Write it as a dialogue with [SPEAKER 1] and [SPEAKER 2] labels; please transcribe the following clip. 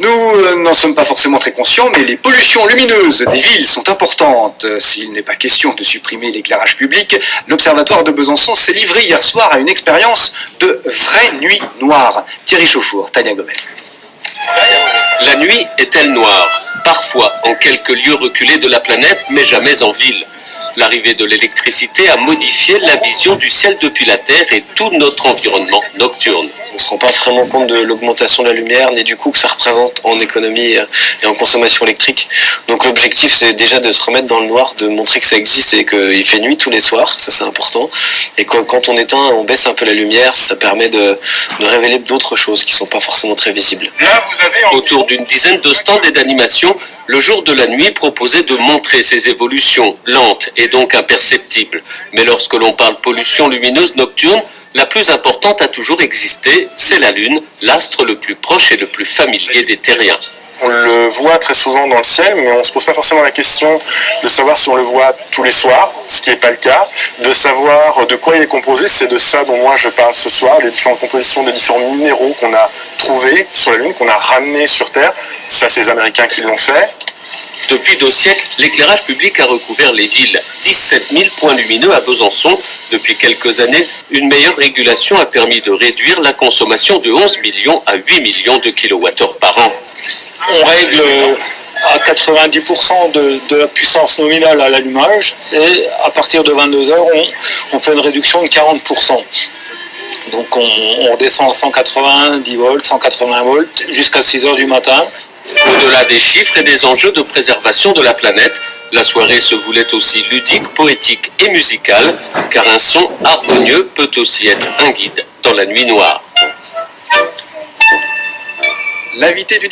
[SPEAKER 1] Nous n'en sommes pas forcément très conscients, mais les pollutions lumineuses des villes sont importantes. S'il n'est pas question de supprimer l'éclairage public, l'Observatoire de Besançon s'est livré hier soir à une expérience de vraie nuit noire. Thierry Chauffour, Tania Gomez.
[SPEAKER 2] La nuit est-elle noire? Parfois en quelques lieux reculés de la planète, mais jamais en ville. L'arrivée de l'électricité a modifié la vision du ciel depuis la Terre et tout notre environnement nocturne.
[SPEAKER 3] On ne se rend pas vraiment compte de l'augmentation de la lumière, ni du coût que ça représente en économie et en consommation électrique. Donc l'objectif, c'est déjà de se remettre dans le noir, de montrer que ça existe et qu'il fait nuit tous les soirs, ça c'est important. Et quand on éteint, on baisse un peu la lumière, ça permet de révéler d'autres choses qui ne sont pas forcément très visibles.
[SPEAKER 2] Là, vous avez autour d'une dizaine de stands et d'animations, le jour de la nuit proposait de montrer ces évolutions lentes et donc imperceptibles. Mais lorsque l'on parle pollution lumineuse nocturne, la plus importante a toujours existé, c'est la Lune, l'astre le plus proche et le plus familier des terriens.
[SPEAKER 4] On le voit très souvent dans le ciel, mais on ne se pose pas forcément la question de savoir si on le voit tous les soirs, ce qui n'est pas le cas, de savoir de quoi il est composé. C'est de ça dont moi je parle ce soir, les différentes compositions des différents minéraux qu'on a trouvés sur la Lune, qu'on a ramenés sur Terre. Ça, c'est les Américains qui l'ont fait.
[SPEAKER 2] Depuis 2 siècles, l'éclairage public a recouvert les villes. 17 000 points lumineux à Besançon. Depuis quelques années, une meilleure régulation a permis de réduire la consommation de 11 millions à 8 millions de kilowattheures par an.
[SPEAKER 5] On règle à 90% de la puissance nominale à l'allumage et à partir de 22 heures, on fait une réduction de 40%. Donc on redescend à 190 volts, 180 volts jusqu'à 6 heures du matin.
[SPEAKER 2] Au-delà des chiffres et des enjeux de préservation de la planète, la soirée se voulait aussi ludique, poétique et musicale, car un son harmonieux peut aussi être un guide dans la nuit noire.
[SPEAKER 1] L'invité du